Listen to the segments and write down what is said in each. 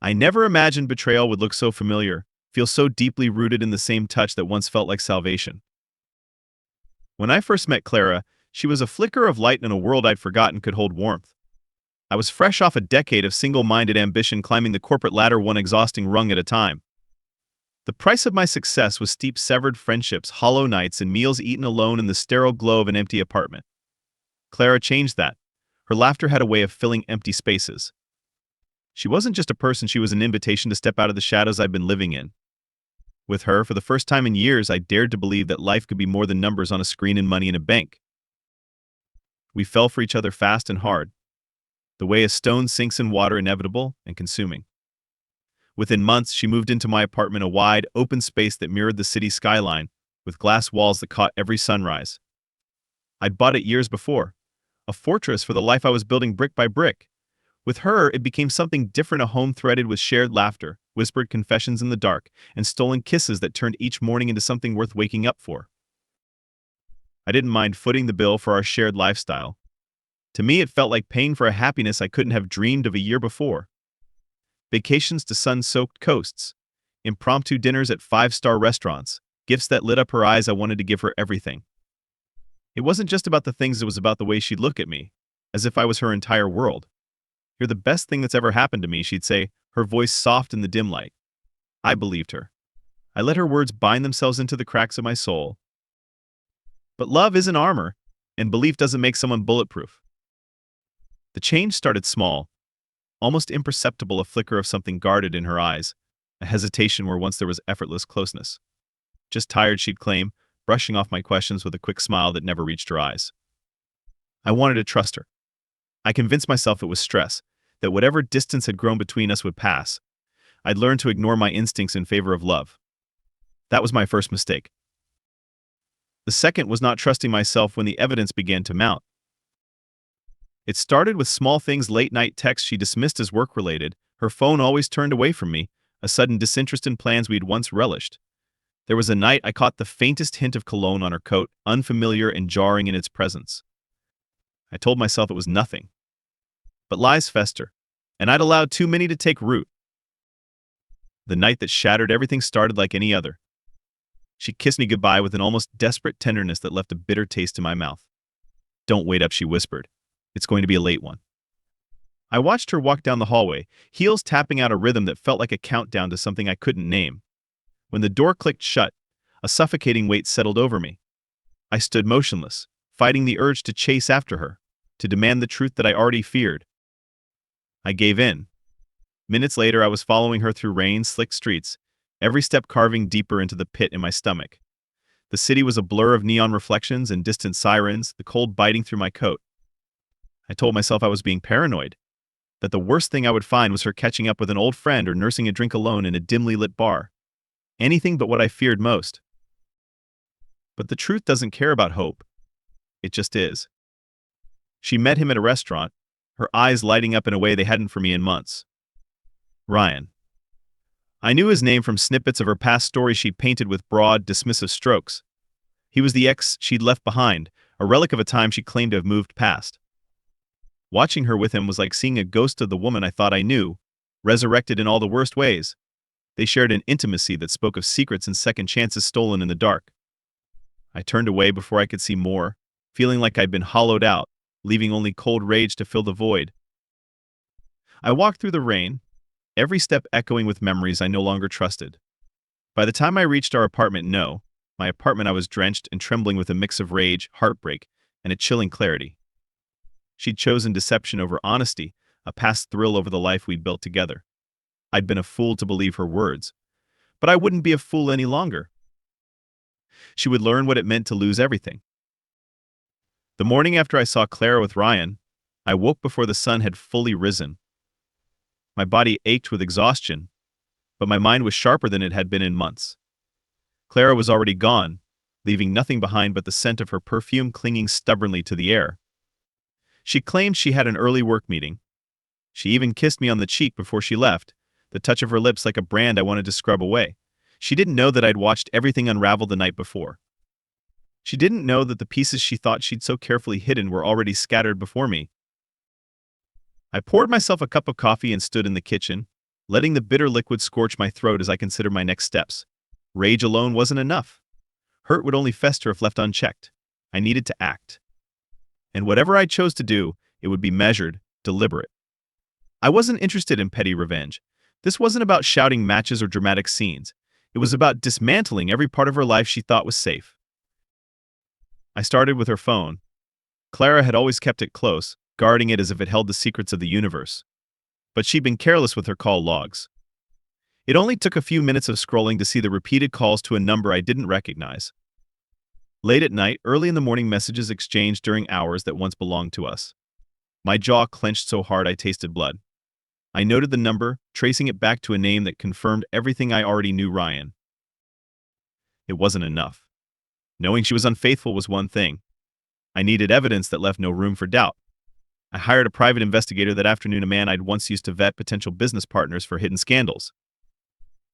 I never imagined betrayal would look so familiar, feel so deeply rooted in the same touch that once felt like salvation. When I first met Clara, she was a flicker of light in a world I'd forgotten could hold warmth. I was fresh off a decade of single-minded ambition climbing the corporate ladder one exhausting rung at a time. The price of my success was steep severed friendships, hollow nights, and meals eaten alone in the sterile glow of an empty apartment. Clara changed that. Her laughter had a way of filling empty spaces. She wasn't just a person, she was an invitation to step out of the shadows I'd been living in. With her, for the first time in years, I dared to believe that life could be more than numbers on a screen and money in a bank. We fell for each other fast and hard, the way a stone sinks in water, inevitable and consuming. Within months, she moved into my apartment, a wide, open space that mirrored the city skyline, with glass walls that caught every sunrise. I'd bought it years before, a fortress for the life I was building brick by brick. With her, it became something different, a home threaded with shared laughter, whispered confessions in the dark, and stolen kisses that turned each morning into something worth waking up for. I didn't mind footing the bill for our shared lifestyle. To me, it felt like paying for a happiness I couldn't have dreamed of a year before. Vacations to sun-soaked coasts, impromptu dinners at five-star restaurants, gifts that lit up her eyes. I wanted to give her everything. It wasn't just about the things, it was about the way she'd look at me, as if I was her entire world. "You're the best thing that's ever happened to me," she'd say, her voice soft in the dim light. I believed her. I let her words bind themselves into the cracks of my soul. But love isn't armor, and belief doesn't make someone bulletproof. The change started small, almost imperceptible, a flicker of something guarded in her eyes, a hesitation where once there was effortless closeness. "Just tired," she'd claim, brushing off my questions with a quick smile that never reached her eyes. I wanted to trust her. I convinced myself it was stress, that whatever distance had grown between us would pass. I'd learned to ignore my instincts in favor of love. That was my first mistake. The second was not trusting myself when the evidence began to mount. It started with small things: late-night texts she dismissed as work-related, her phone always turned away from me, a sudden disinterest in plans we'd once relished. There was a night I caught the faintest hint of cologne on her coat, unfamiliar and jarring in its presence. I told myself it was nothing. But lies fester, and I'd allowed too many to take root. The night that shattered everything started like any other. She kissed me goodbye with an almost desperate tenderness that left a bitter taste in my mouth. "Don't wait up," she whispered. "It's going to be a late one." I watched her walk down the hallway, heels tapping out a rhythm that felt like a countdown to something I couldn't name. When the door clicked shut, a suffocating weight settled over me. I stood motionless, fighting the urge to chase after her, to demand the truth that I already feared. I gave in. Minutes later, I was following her through rain-slicked streets, every step carving deeper into the pit in my stomach. The city was a blur of neon reflections and distant sirens, the cold biting through my coat. I told myself I was being paranoid, that the worst thing I would find was her catching up with an old friend or nursing a drink alone in a dimly lit bar. Anything but what I feared most. But the truth doesn't care about hope. It just is. She met him at a restaurant, her eyes lighting up in a way they hadn't for me in months. Ryan. I knew his name from snippets of her past stories she'd painted with broad, dismissive strokes. He was the ex she'd left behind, a relic of a time she claimed to have moved past. Watching her with him was like seeing a ghost of the woman I thought I knew, resurrected in all the worst ways. They shared an intimacy that spoke of secrets and second chances stolen in the dark. I turned away before I could see more, feeling like I'd been hollowed out, leaving only cold rage to fill the void. I walked through the rain, every step echoing with memories I no longer trusted. By the time I reached our apartment, I was drenched and trembling with a mix of rage, heartbreak, and a chilling clarity. She'd chosen deception over honesty, a past thrill over the life we'd built together. I'd been a fool to believe her words, but I wouldn't be a fool any longer. She would learn what it meant to lose everything. The morning after I saw Clara with Ryan, I woke before the sun had fully risen. My body ached with exhaustion, but my mind was sharper than it had been in months. Clara was already gone, leaving nothing behind but the scent of her perfume clinging stubbornly to the air. She claimed she had an early work meeting. She even kissed me on the cheek before she left, the touch of her lips like a brand I wanted to scrub away. She didn't know that I'd watched everything unravel the night before. She didn't know that the pieces she thought she'd so carefully hidden were already scattered before me. I poured myself a cup of coffee and stood in the kitchen, letting the bitter liquid scorch my throat as I considered my next steps. Rage alone wasn't enough. Hurt would only fester if left unchecked. I needed to act. And whatever I chose to do, it would be measured, deliberate. I wasn't interested in petty revenge. This wasn't about shouting matches or dramatic scenes. It was about dismantling every part of her life she thought was safe. I started with her phone. Clara had always kept it close, guarding it as if it held the secrets of the universe. But she'd been careless with her call logs. It only took a few minutes of scrolling to see the repeated calls to a number I didn't recognize. Late at night, early in the morning, messages exchanged during hours that once belonged to us. My jaw clenched so hard I tasted blood. I noted the number, tracing it back to a name that confirmed everything I already knew: Ryan. It wasn't enough. Knowing she was unfaithful was one thing. I needed evidence that left no room for doubt. I hired a private investigator that afternoon, a man I'd once used to vet potential business partners for hidden scandals.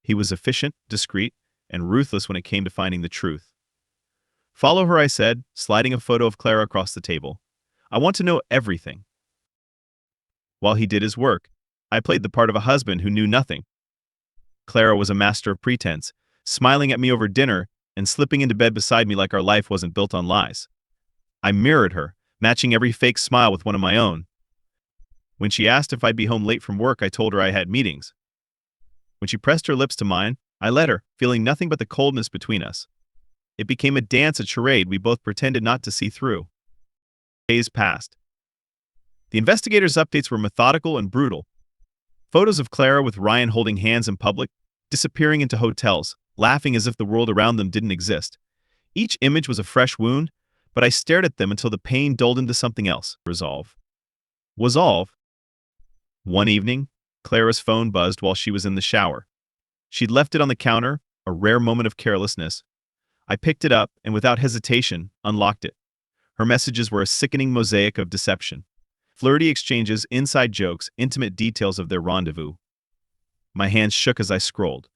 He was efficient, discreet, and ruthless when it came to finding the truth. "Follow her," I said, sliding a photo of Clara across the table. "I want to know everything." While he did his work, I played the part of a husband who knew nothing. Clara was a master of pretense, smiling at me over dinner and slipping into bed beside me like our life wasn't built on lies. I mirrored her, matching every fake smile with one of my own. When she asked if I'd be home late from work, I told her I had meetings. When she pressed her lips to mine, I let her, feeling nothing but the coldness between us. It became a dance, a charade we both pretended not to see through. Days passed. The investigator's updates were methodical and brutal. Photos of Clara with Ryan holding hands in public, disappearing into hotels, laughing as if the world around them didn't exist. Each image was a fresh wound, but I stared at them until the pain dulled into something else. Resolve. One evening, Clara's phone buzzed while she was in the shower. She'd left it on the counter, a rare moment of carelessness. I picked it up and, without hesitation, unlocked it. Her messages were a sickening mosaic of deception. Flirty exchanges, inside jokes, intimate details of their rendezvous. My hands shook as I scrolled.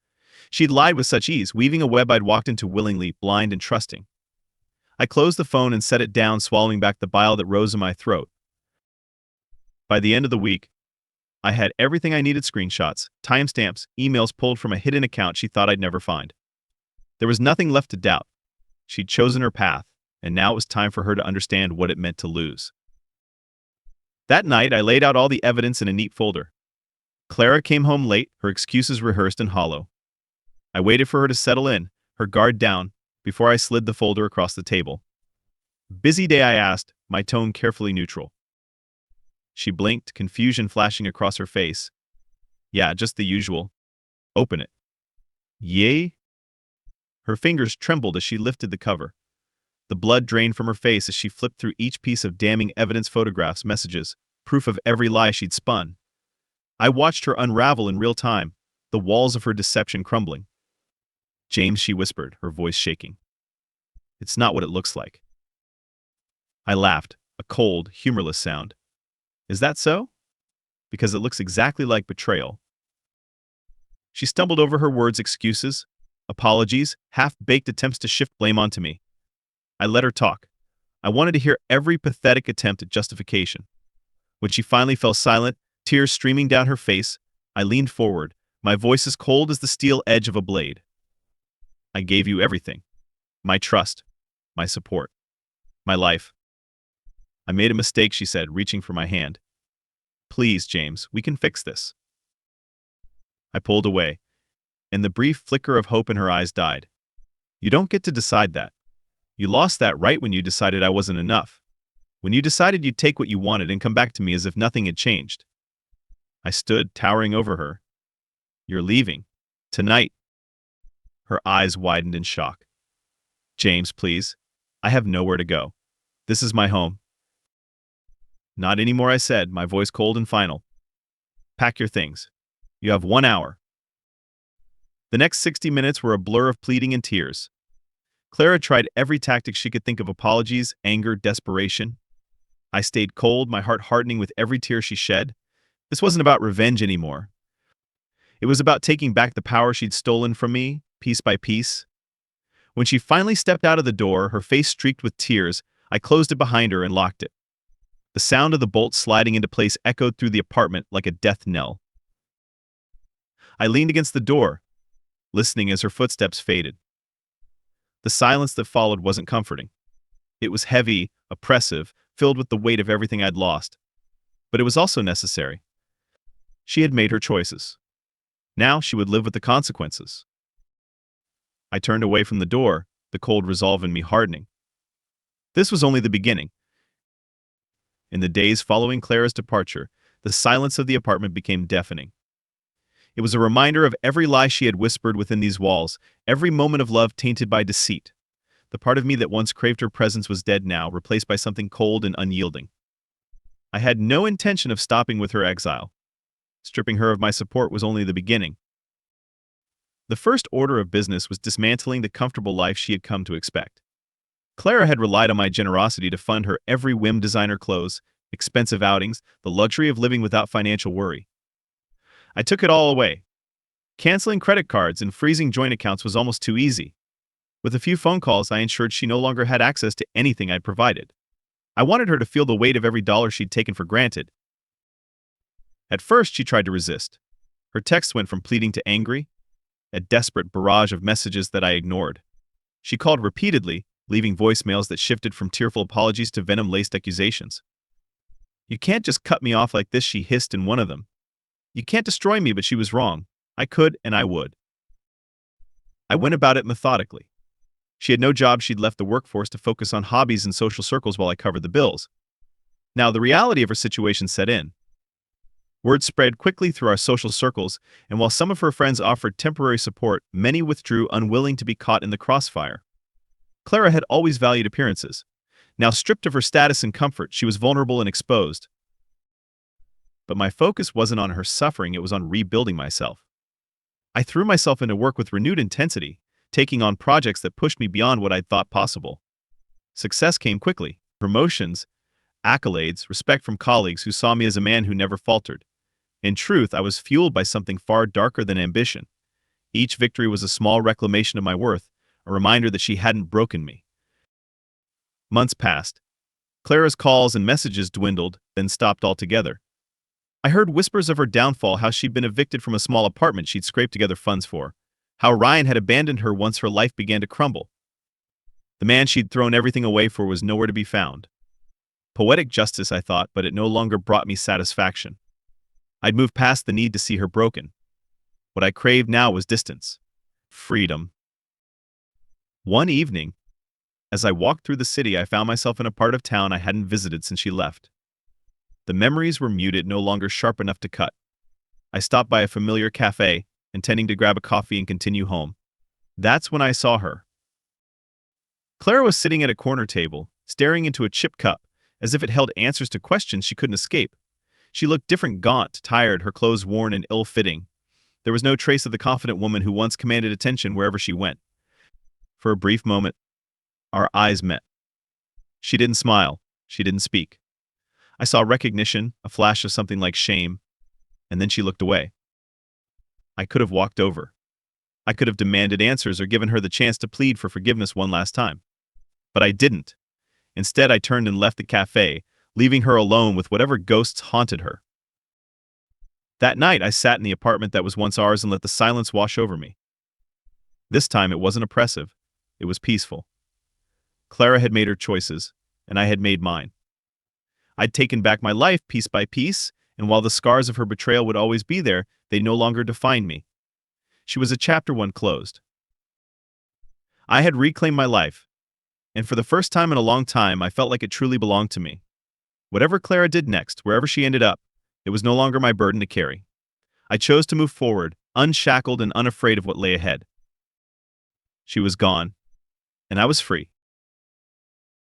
She'd lied with such ease, weaving a web I'd walked into willingly, blind and trusting. I closed the phone and set it down, swallowing back the bile that rose in my throat. By the end of the week, I had everything I needed: screenshots, timestamps, emails pulled from a hidden account she thought I'd never find. There was nothing left to doubt. She'd chosen her path, and now it was time for her to understand what it meant to lose. That night, I laid out all the evidence in a neat folder. Clara came home late, her excuses rehearsed and hollow. I waited for her to settle in, her guard down, before I slid the folder across the table. "Busy day?" I asked, my tone carefully neutral. She blinked, confusion flashing across her face. "Yeah, just the usual." "Open it." "Yay?" Her fingers trembled as she lifted the cover. The blood drained from her face as she flipped through each piece of damning evidence: photographs, messages, proof of every lie she'd spun. I watched her unravel in real time, the walls of her deception crumbling. "James," she whispered, her voice shaking. "It's not what it looks like." I laughed, a cold, humorless sound. "Is that so?" "Because it looks exactly like betrayal." She stumbled over her words: excuses, apologies, half-baked attempts to shift blame onto me. I let her talk. I wanted to hear every pathetic attempt at justification. When she finally fell silent, tears streaming down her face, I leaned forward, my voice as cold as the steel edge of a blade. "I gave you everything. My trust, my support, my life." "I made a mistake," she said, reaching for my hand. "Please, James, we can fix this." I pulled away, and the brief flicker of hope in her eyes died. "You don't get to decide that. You lost that right when you decided I wasn't enough. When you decided you'd take what you wanted and come back to me as if nothing had changed." I stood, towering over her. "You're leaving. Tonight." Her eyes widened in shock. "James, please. I have nowhere to go. This is my home." "Not anymore," I said, my voice cold and final. "Pack your things. You have 1 hour." The next 60 minutes were a blur of pleading and tears. Clara tried every tactic she could think of: apologies, anger, desperation. I stayed cold, my heart hardening with every tear she shed. This wasn't about revenge anymore. It was about taking back the power she'd stolen from me, piece by piece. When she finally stepped out of the door, her face streaked with tears, I closed it behind her and locked it. The sound of the bolt sliding into place echoed through the apartment like a death knell. I leaned against the door, listening as her footsteps faded. The silence that followed wasn't comforting. It was heavy, oppressive, filled with the weight of everything I'd lost. But it was also necessary. She had made her choices. Now she would live with the consequences. I turned away from the door, the cold resolve in me hardening. This was only the beginning. In the days following Clara's departure, the silence of the apartment became deafening. It was a reminder of every lie she had whispered within these walls, every moment of love tainted by deceit. The part of me that once craved her presence was dead now, replaced by something cold and unyielding. I had no intention of stopping with her exile. Stripping her of my support was only the beginning. The first order of business was dismantling the comfortable life she had come to expect. Clara had relied on my generosity to fund her every whim: designer clothes, expensive outings, the luxury of living without financial worry. I took it all away. Canceling credit cards and freezing joint accounts was almost too easy. With a few phone calls, I ensured she no longer had access to anything I'd provided. I wanted her to feel the weight of every dollar she'd taken for granted. At first, she tried to resist. Her texts went from pleading to angry, a desperate barrage of messages that I ignored. She called repeatedly, leaving voicemails that shifted from tearful apologies to venom-laced accusations. "You can't just cut me off like this," she hissed in one of them. "You can't destroy me," but she was wrong. I could, and I would. I went about it methodically. She had no job. She'd left the workforce to focus on hobbies and social circles while I covered the bills. Now, the reality of her situation set in. Word spread quickly through our social circles, and while some of her friends offered temporary support, many withdrew, unwilling to be caught in the crossfire. Clara had always valued appearances. Now, stripped of her status and comfort, she was vulnerable and exposed. But my focus wasn't on her suffering, it was on rebuilding myself. I threw myself into work with renewed intensity, taking on projects that pushed me beyond what I'd thought possible. Success came quickly: promotions, accolades, respect from colleagues who saw me as a man who never faltered. In truth, I was fueled by something far darker than ambition. Each victory was a small reclamation of my worth, a reminder that she hadn't broken me. Months passed. Clara's calls and messages dwindled, then stopped altogether. I heard whispers of her downfall: how she'd been evicted from a small apartment she'd scraped together funds for, how Ryan had abandoned her once her life began to crumble. The man she'd thrown everything away for was nowhere to be found. Poetic justice, I thought, but it no longer brought me satisfaction. I'd moved past the need to see her broken. What I craved now was distance. Freedom. One evening, as I walked through the city, I found myself in a part of town I hadn't visited since she left. The memories were muted, no longer sharp enough to cut. I stopped by a familiar cafe, intending to grab a coffee and continue home. That's when I saw her. Clara was sitting at a corner table, staring into a chipped cup, as if it held answers to questions she couldn't escape. She looked different: gaunt, tired, her clothes worn and ill-fitting. There was no trace of the confident woman who once commanded attention wherever she went. For a brief moment, our eyes met. She didn't smile. She didn't speak. I saw recognition, a flash of something like shame, and then she looked away. I could have walked over. I could have demanded answers or given her the chance to plead for forgiveness one last time. But I didn't. Instead, I turned and left the cafe, leaving her alone with whatever ghosts haunted her. That night, I sat in the apartment that was once ours and let the silence wash over me. This time, it wasn't oppressive. It was peaceful. Clara had made her choices, and I had made mine. I'd taken back my life piece by piece, and while the scars of her betrayal would always be there, they no longer defined me. She was a chapter one closed. I had reclaimed my life, and for the first time in a long time, I felt like it truly belonged to me. Whatever Clara did next, wherever she ended up, it was no longer my burden to carry. I chose to move forward, unshackled and unafraid of what lay ahead. She was gone, and I was free.